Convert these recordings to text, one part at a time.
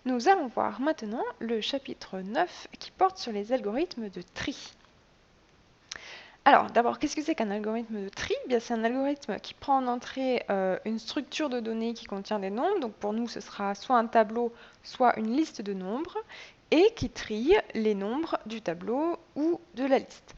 Nous allons voir maintenant le chapitre 9 qui porte sur les algorithmes de tri. Alors, d'abord, qu'est-ce que c'est qu'un algorithme de tri? Bien, c'est un algorithme qui prend en entrée une structure de données qui contient des nombres. Donc, pour nous, ce sera soit un tableau, soit une liste de nombres, et qui trie les nombres du tableau ou de la liste.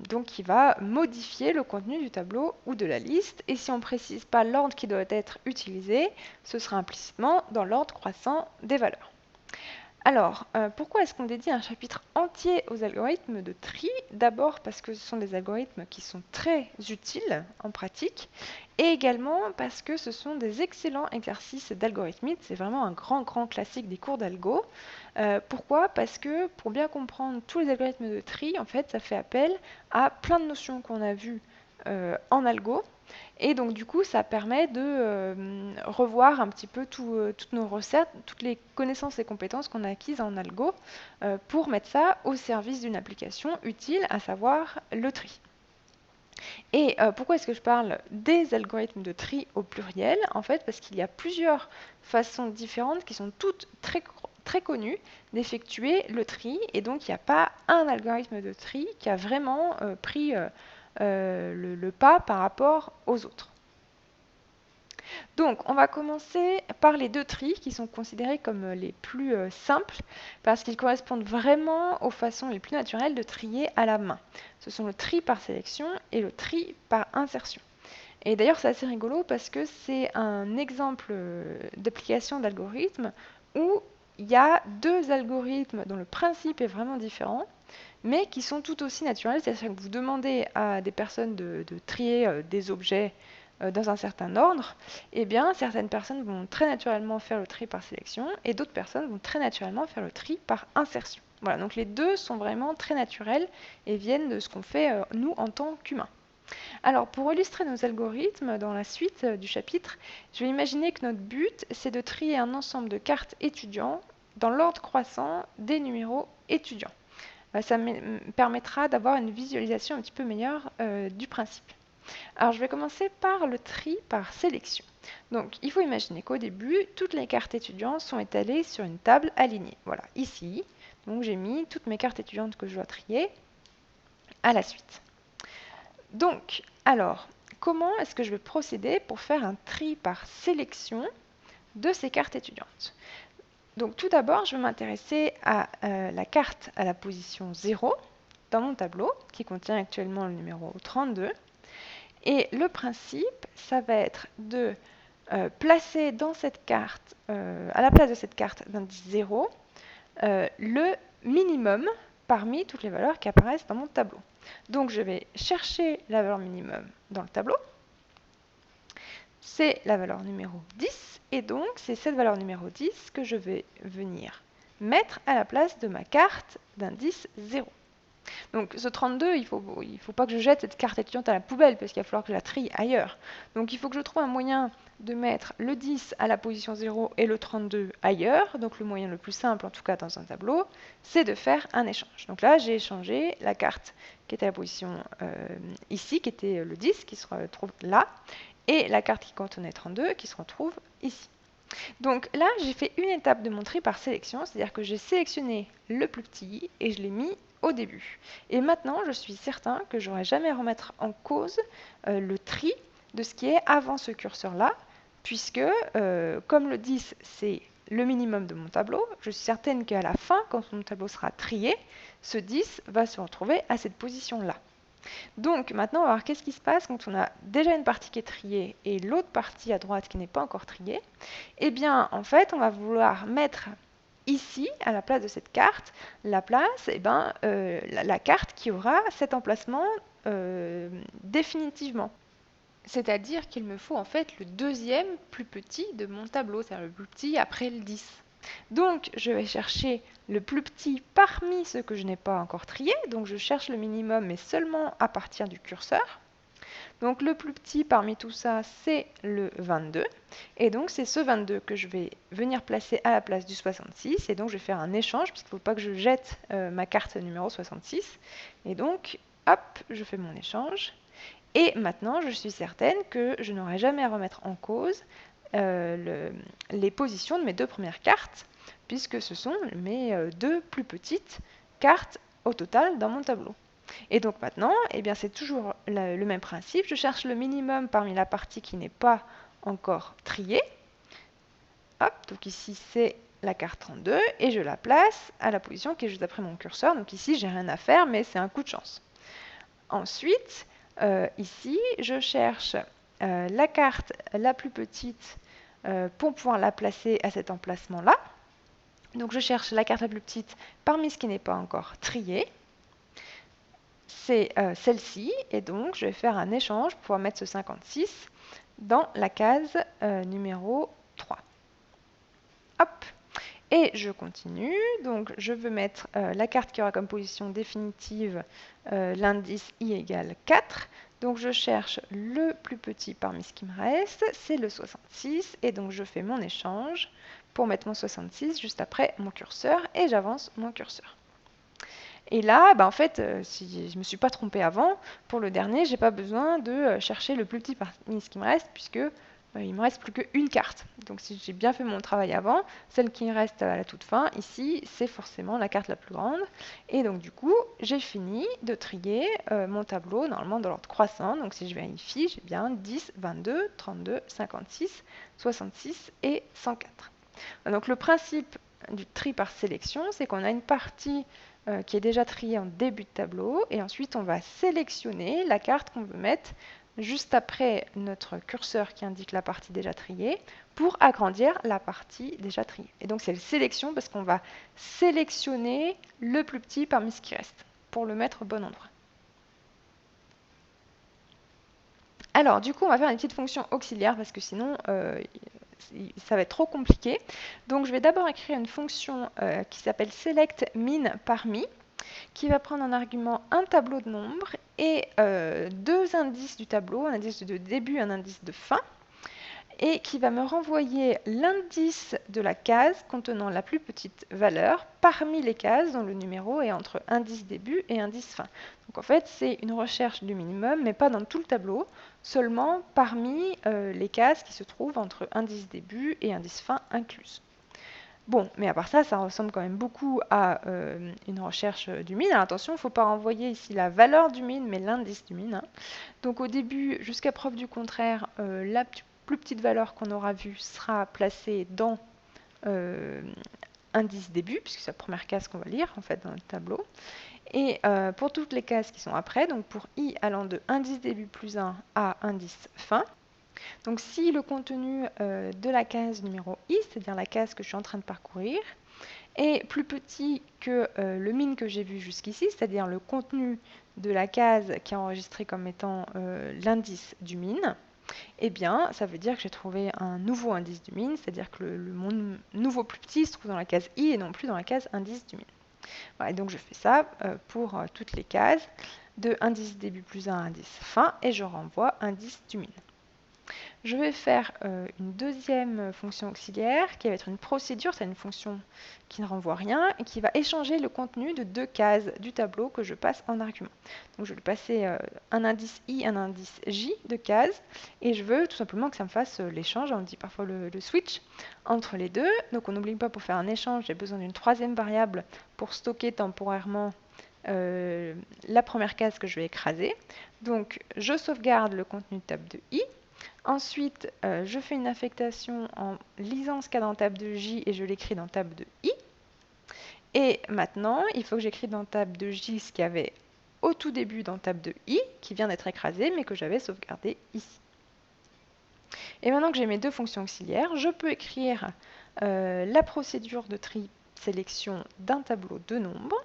Donc, il va modifier le contenu du tableau ou de la liste. Et si on ne précise pas l'ordre qui doit être utilisé, ce sera implicitement dans l'ordre croissant des valeurs. Alors, pourquoi est-ce qu'on dédie un chapitre entier aux algorithmes de tri? D'abord parce que ce sont des algorithmes qui sont très utiles en pratique, et également parce que ce sont des excellents exercices d'algorithmie. C'est vraiment un grand classique des cours d'algo. Pourquoi? Parce que pour bien comprendre tous les algorithmes de tri, en fait, ça fait appel à plein de notions qu'on a vues en algo. Et donc du coup, ça permet de revoir un petit peu toutes nos recettes, toutes les connaissances et compétences qu'on a acquises en algo pour mettre ça au service d'une application utile, à savoir le tri. Et pourquoi est-ce que je parle des algorithmes de tri au pluriel? En fait, parce qu'il y a plusieurs façons différentes qui sont toutes très connues d'effectuer le tri. Et donc, il n'y a pas un algorithme de tri qui a vraiment pris le pas par rapport aux autres. Donc, on va commencer par les deux tris qui sont considérés comme les plus simples parce qu'ils correspondent vraiment aux façons les plus naturelles de trier à la main. Ce sont le tri par sélection et le tri par insertion. Et d'ailleurs, c'est assez rigolo parce que c'est un exemple d'application d'algorithme où il y a deux algorithmes dont le principe est vraiment différent, mais qui sont tout aussi naturels. C'est-à-dire que vous demandez à des personnes de trier des objets dans un certain ordre, eh bien, certaines personnes vont très naturellement faire le tri par sélection et d'autres personnes vont très naturellement faire le tri par insertion. Voilà, donc les deux sont vraiment très naturels et viennent de ce qu'on fait nous en tant qu'humains. Alors, pour illustrer nos algorithmes dans la suite du chapitre, je vais imaginer que notre but, c'est de trier un ensemble de cartes étudiants dans l'ordre croissant des numéros étudiants. Ça me permettra d'avoir une visualisation un petit peu meilleure du principe. Alors, je vais commencer par le tri par sélection. Donc, il faut imaginer qu'au début, toutes les cartes étudiantes sont étalées sur une table alignée. Voilà, ici. Donc, j'ai mis toutes mes cartes étudiantes que je dois trier à la suite. Donc, alors, comment est-ce que je vais procéder pour faire un tri par sélection de ces cartes étudiantes? Donc, tout d'abord, je vais m'intéresser à la carte à la position 0 dans mon tableau, qui contient actuellement le numéro 32. Et le principe, ça va être de placer dans cette carte, à la place de cette carte d'indice 0, le minimum parmi toutes les valeurs qui apparaissent dans mon tableau. Donc je vais chercher la valeur minimum dans le tableau. C'est la valeur numéro 10, et donc c'est cette valeur numéro 10 que je vais venir mettre à la place de ma carte d'indice 0. Donc ce 32, il faut pas que je jette cette carte étudiante à la poubelle parce qu'il va falloir que je la trie ailleurs. Donc il faut que je trouve un moyen de mettre le 10 à la position 0 et le 32 ailleurs. Donc le moyen le plus simple, en tout cas dans un tableau, c'est de faire un échange. Donc là, j'ai échangé la carte qui était à la position ici, qui était le 10, qui se retrouve là, et la carte qui contenait 32, qui se retrouve ici. Donc là, j'ai fait une étape de mon tri par sélection, c'est-à-dire que j'ai sélectionné le plus petit et je l'ai mis au début. Et maintenant, je suis certain que je n'aurai jamais à remettre en cause le tri de ce qui est avant ce curseur-là, puisque comme le 10, c'est le minimum de mon tableau, je suis certaine qu'à la fin, quand mon tableau sera trié, ce 10 va se retrouver à cette position-là. Donc maintenant, on va voir qu'est-ce qui se passe quand on a déjà une partie qui est triée et l'autre partie à droite qui n'est pas encore triée. Eh bien, en fait, on va vouloir mettre ici, à la place de cette carte, la carte qui aura cet emplacement définitivement. C'est-à-dire qu'il me faut en fait le deuxième plus petit de mon tableau, c'est-à-dire le plus petit après le 10. Donc, je vais chercher le plus petit parmi ceux que je n'ai pas encore triés. Donc, je cherche le minimum, mais seulement à partir du curseur. Donc, le plus petit parmi tout ça, c'est le 22. Et donc, c'est ce 22 que je vais venir placer à la place du 66. Et donc, je vais faire un échange, puisqu'il ne faut pas que je jette ma carte numéro 66. Et donc, hop, je fais mon échange. Et maintenant, je suis certaine que je n'aurai jamais à remettre en cause les positions de mes deux premières cartes, puisque ce sont mes deux plus petites cartes au total dans mon tableau. Et donc maintenant, eh bien, c'est toujours le même principe. Je cherche le minimum parmi la partie qui n'est pas encore triée. Hop, donc ici c'est la carte 32 et je la place à la position qui est juste après mon curseur. Donc ici, j'ai rien à faire, mais c'est un coup de chance. Ensuite, ici, je cherche la carte la plus petite pour pouvoir la placer à cet emplacement-là. Donc je cherche la carte la plus petite parmi ce qui n'est pas encore trié. C'est celle-ci, et donc je vais faire un échange pour pouvoir mettre ce 56 dans la case numéro 3. Hop! Et je continue, donc je veux mettre la carte qui aura comme position définitive l'indice i égale 4. Donc je cherche le plus petit parmi ce qui me reste, c'est le 66, et donc je fais mon échange pour mettre mon 66 juste après mon curseur, et j'avance mon curseur. Et là, en fait, si je ne me suis pas trompée avant, pour le dernier, je n'ai pas besoin de chercher le plus petit parmi ce qui me reste, puisque il me reste plus qu'une carte. Donc si j'ai bien fait mon travail avant, celle qui me reste à la toute fin, ici, c'est forcément la carte la plus grande. Et donc du coup, j'ai fini de trier mon tableau, normalement dans l'ordre croissant. Donc si je vérifie, j'ai bien 10, 22, 32, 56, 66 et 104. Donc le principe du tri par sélection, c'est qu'on a une partie qui est déjà triée en début de tableau, et ensuite on va sélectionner la carte qu'on veut mettre juste après notre curseur qui indique la partie déjà triée pour agrandir la partie déjà triée. Et donc c'est la sélection parce qu'on va sélectionner le plus petit parmi ce qui reste pour le mettre au bon endroit. Alors du coup on va faire une petite fonction auxiliaire parce que sinon ça va être trop compliqué. Donc je vais d'abord écrire une fonction qui s'appelle select min parmi, qui va prendre en argument un tableau de nombres et deux indices du tableau, un indice de début et un indice de fin, et qui va me renvoyer l'indice de la case contenant la plus petite valeur parmi les cases dont le numéro est entre indice début et indice fin. Donc en fait, c'est une recherche du minimum, mais pas dans tout le tableau, seulement parmi les cases qui se trouvent entre indice début et indice fin incluses. Bon, mais à part ça, ça ressemble quand même beaucoup à une recherche du min. Alors attention, il ne faut pas renvoyer ici la valeur du min, mais l'indice du min. Donc au début, jusqu'à preuve du contraire, la plus petite valeur qu'on aura vue sera placée dans indice début, puisque c'est la première case qu'on va lire en fait dans le tableau. Et pour toutes les cases qui sont après, donc pour i allant de indice début plus 1 à indice fin, donc si le contenu de la case numéro i, c'est-à-dire la case que je suis en train de parcourir, est plus petit que le min que j'ai vu jusqu'ici, c'est-à-dire le contenu de la case qui est enregistré comme étant l'indice du min, eh bien ça veut dire que j'ai trouvé un nouveau indice du min, c'est-à-dire que mon nouveau plus petit se trouve dans la case i et non plus dans la case indice du min. Voilà, et donc je fais ça pour toutes les cases de indice début plus 1 à indice fin et je renvoie indice du min. Je vais faire une deuxième fonction auxiliaire qui va être une procédure, c'est une fonction qui ne renvoie rien et qui va échanger le contenu de deux cases du tableau que je passe en argument. Donc je vais lui passer un indice i, un indice j de cases et je veux tout simplement que ça me fasse l'échange, on dit parfois le switch entre les deux. Donc on n'oublie pas, pour faire un échange, j'ai besoin d'une troisième variable pour stocker temporairement la première case que je vais écraser. Donc je sauvegarde le contenu de table de i. Ensuite, je fais une affectation en lisant ce qu'il y a dans table de J et je l'écris dans table de I. Et maintenant, il faut que j'écrive dans table de J ce qu'il y avait au tout début dans table de I, qui vient d'être écrasé, mais que j'avais sauvegardé ici. Et maintenant que j'ai mes deux fonctions auxiliaires, je peux écrire la procédure de tri sélection d'un tableau de nombres,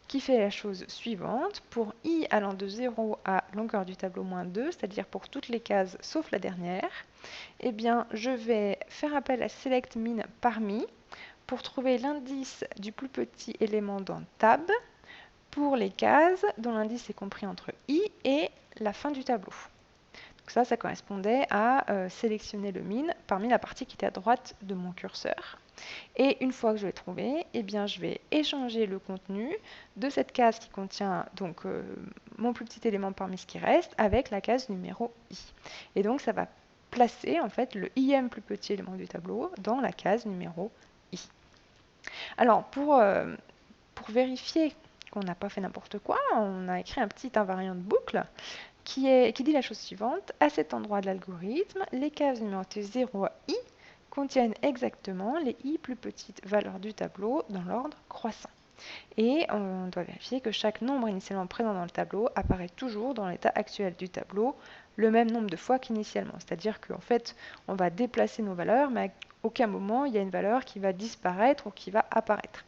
qui fait la chose suivante. Pour i allant de 0 à longueur du tableau moins 2, c'est-à-dire pour toutes les cases sauf la dernière, eh bien, je vais faire appel à select min parmi pour trouver l'indice du plus petit élément dans tab pour les cases dont l'indice est compris entre i et la fin du tableau. Donc ça correspondait à sélectionner le min parmi la partie qui était à droite de mon curseur. Et une fois que je l'ai trouvé, eh bien, je vais échanger le contenu de cette case qui contient donc mon plus petit élément parmi ce qui reste avec la case numéro i. Et donc ça va placer en fait le ième plus petit élément du tableau dans la case numéro i. Alors, pour vérifier qu'on n'a pas fait n'importe quoi, on a écrit un petit invariant de boucle qui dit la chose suivante. À cet endroit de l'algorithme, les cases numérotées 0 à i contiennent exactement les i plus petites valeurs du tableau dans l'ordre croissant. Et on doit vérifier que chaque nombre initialement présent dans le tableau apparaît toujours dans l'état actuel du tableau le même nombre de fois qu'initialement. C'est-à-dire qu'en fait, on va déplacer nos valeurs, mais à aucun moment il y a une valeur qui va disparaître ou qui va apparaître.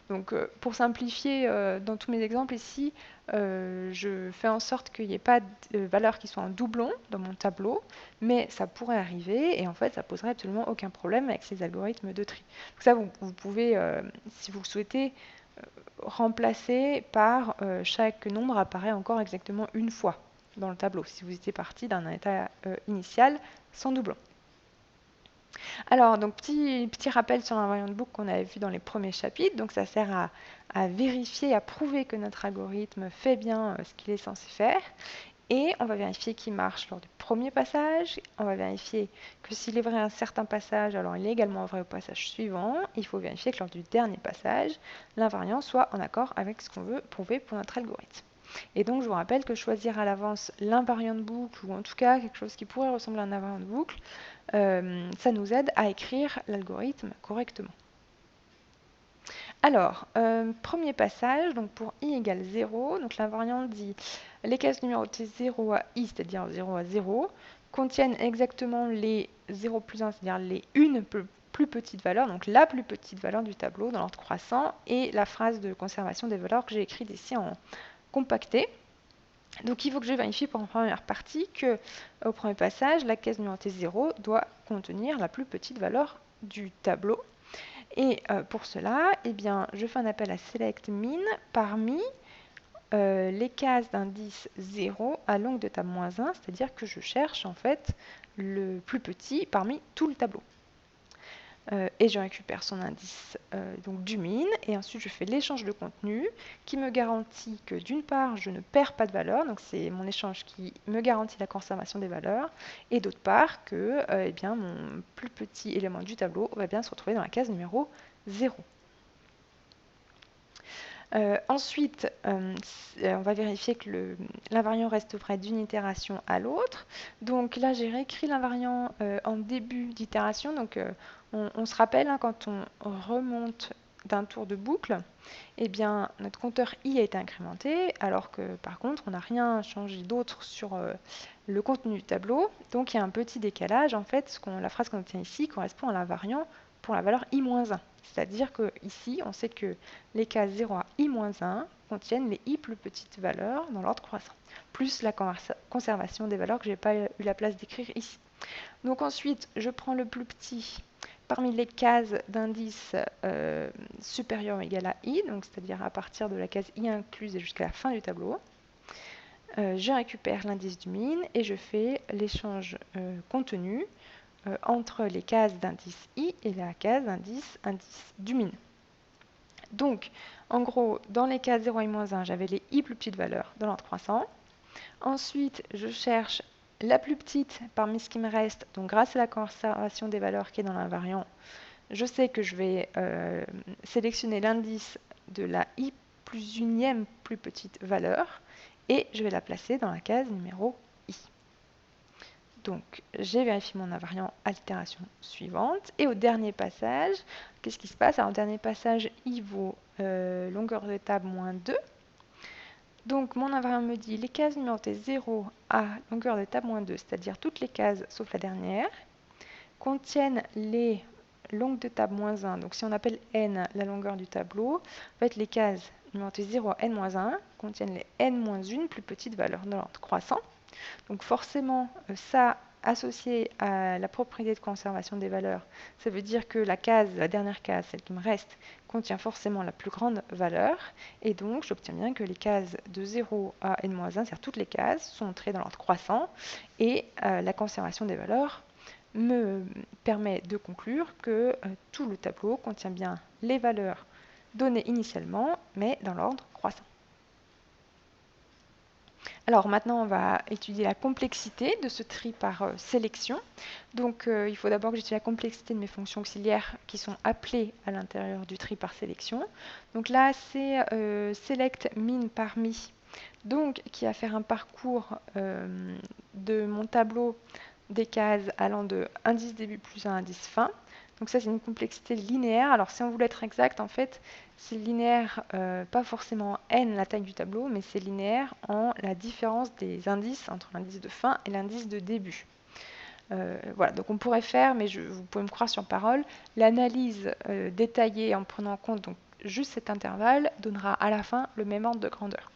Donc pour simplifier, dans tous mes exemples ici, je fais en sorte qu'il n'y ait pas de valeurs qui soient en doublon dans mon tableau, mais ça pourrait arriver et en fait ça poserait absolument aucun problème avec ces algorithmes de tri. Donc ça, vous pouvez, si vous le souhaitez, remplacer par chaque nombre apparaît encore exactement une fois dans le tableau, si vous étiez parti d'un état initial sans doublon. Alors, donc petit rappel sur l'invariant de boucle qu'on avait vu dans les premiers chapitres. Donc ça sert à vérifier, à prouver que notre algorithme fait bien ce qu'il est censé faire. Et on va vérifier qu'il marche lors du premier passage. On va vérifier que s'il est vrai à un certain passage, alors il est également vrai au passage suivant. Il faut vérifier que lors du dernier passage, l'invariant soit en accord avec ce qu'on veut prouver pour notre algorithme. Et donc je vous rappelle que choisir à l'avance l'invariant de boucle, ou en tout cas quelque chose qui pourrait ressembler à un invariant de boucle, ça nous aide à écrire l'algorithme correctement. Alors, premier passage, donc pour i égale 0, donc l'invariant dit les cases numérotées 0 à i, c'est-à-dire 0 à 0, contiennent exactement les 0 plus 1, c'est-à-dire les une plus petite valeur, donc la plus petite valeur du tableau dans l'ordre croissant, et la phrase de conservation des valeurs que j'ai écrite ici en compacté. Donc il faut que je vérifie pour la première partie que au premier passage, la case numérotée 0 doit contenir la plus petite valeur du tableau. Et pour cela, eh bien, je fais un appel à selectMin parmi les cases d'indice 0 à longue de table -1, c'est-à-dire que je cherche en fait le plus petit parmi tout le tableau. Et je récupère son indice donc du min, et ensuite je fais l'échange de contenu qui me garantit que d'une part je ne perds pas de valeur, donc c'est mon échange qui me garantit la conservation des valeurs, et d'autre part que eh bien, mon plus petit élément du tableau va bien se retrouver dans la case numéro 0. Ensuite, on va vérifier que l'invariant reste vrai d'une itération à l'autre. Donc là, j'ai réécrit l'invariant en début d'itération. Donc on se rappelle, hein, quand on remonte d'un tour de boucle, eh bien, notre compteur i a été incrémenté, alors que par contre, on n'a rien changé d'autre sur le contenu du tableau. Donc il y a un petit décalage. En fait, la phrase qu'on obtient ici correspond à l'invariant pour la valeur i-1. C'est-à-dire qu'ici, on sait que les cases 0 à i-1 contiennent les i plus petites valeurs dans l'ordre croissant, plus la conservation des valeurs que je n'ai pas eu la place d'écrire ici. Donc ensuite, je prends le plus petit parmi les cases d'indice supérieur ou égal à i, donc c'est-à-dire à partir de la case i incluse et jusqu'à la fin du tableau. Je récupère l'indice du min et je fais l'échange contenu entre les cases d'indice i et la case indice du min. Donc, en gros, dans les cases 0 et -1, j'avais les i plus petites valeurs dans l'ordre croissant. Ensuite, je cherche la plus petite parmi ce qui me reste. Donc, grâce à la conservation des valeurs qui est dans l'invariant, je sais que je vais sélectionner l'indice de la i plus unième plus petite valeur et je vais la placer dans la case numéro i. Donc, j'ai vérifié mon invariant à l'itération suivante. Et au dernier passage, qu'est-ce qui se passe? Alors, au dernier passage, i vaut longueur de table -2. Donc, mon invariant me dit les cases numérotées 0 à longueur de table -2, c'est-à-dire toutes les cases sauf la dernière, contiennent les longues de table -1. Donc, si on appelle n la longueur du tableau, en fait, les cases numérotées 0 à n-1 contiennent les n-1 plus petites valeurs dans l'ordre croissant. Donc forcément, ça, associé à la propriété de conservation des valeurs, ça veut dire que la dernière case, celle qui me reste, contient forcément la plus grande valeur. Et donc, j'obtiens bien que les cases de 0 à n-1, c'est-à-dire toutes les cases, sont entrées dans l'ordre croissant. Et la conservation des valeurs me permet de conclure que tout le tableau contient bien les valeurs données initialement, mais dans l'ordre croissant. Alors maintenant, on va étudier la complexité de ce tri par sélection. Donc il faut d'abord que j'étudie la complexité de mes fonctions auxiliaires qui sont appelées à l'intérieur du tri par sélection. Donc là, c'est select min parmi, donc qui va faire un parcours de mon tableau des cases allant de indice début plus un indice fin. Donc ça, c'est une complexité linéaire. Alors si on voulait être exact, en fait, c'est linéaire, pas forcément n, la taille du tableau, mais c'est linéaire en la différence des indices entre l'indice de fin et l'indice de début. Voilà, donc on pourrait faire, mais vous pouvez me croire sur parole, l'analyse détaillée en prenant en compte donc, juste cet intervalle donnera à la fin le même ordre de grandeur.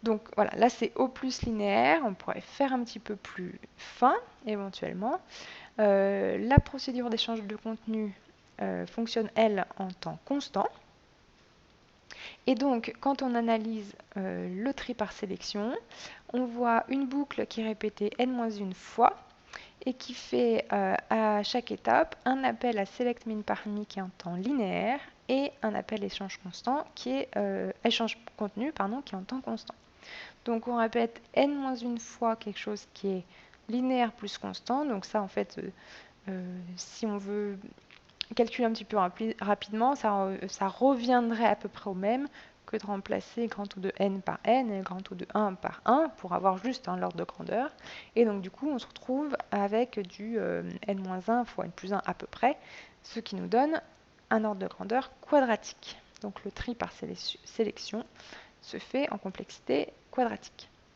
Donc voilà, là c'est O plus linéaire, on pourrait faire un petit peu plus fin éventuellement. La procédure d'échange de contenu fonctionne, elle, en temps constant. Et donc, quand on analyse le tri par sélection, on voit une boucle qui est répétée n-1 fois et qui fait à chaque étape un appel à select min parmi qui est en temps linéaire et un appel échange constant qui est échange contenu pardon, qui est en temps constant. Donc on répète n-1 fois quelque chose qui est linéaire plus constant. Donc ça en fait, si on veut calculer un petit peu rapidement, ça reviendrait à peu près au même que de remplacer grand O de n par n et grand O de 1 par 1 pour avoir juste l'ordre de grandeur. Et donc du coup, on se retrouve avec du n-1 fois n plus 1 à peu près, ce qui nous donne un ordre de grandeur quadratique. Donc le tri par sélection se fait en complexité quadratique.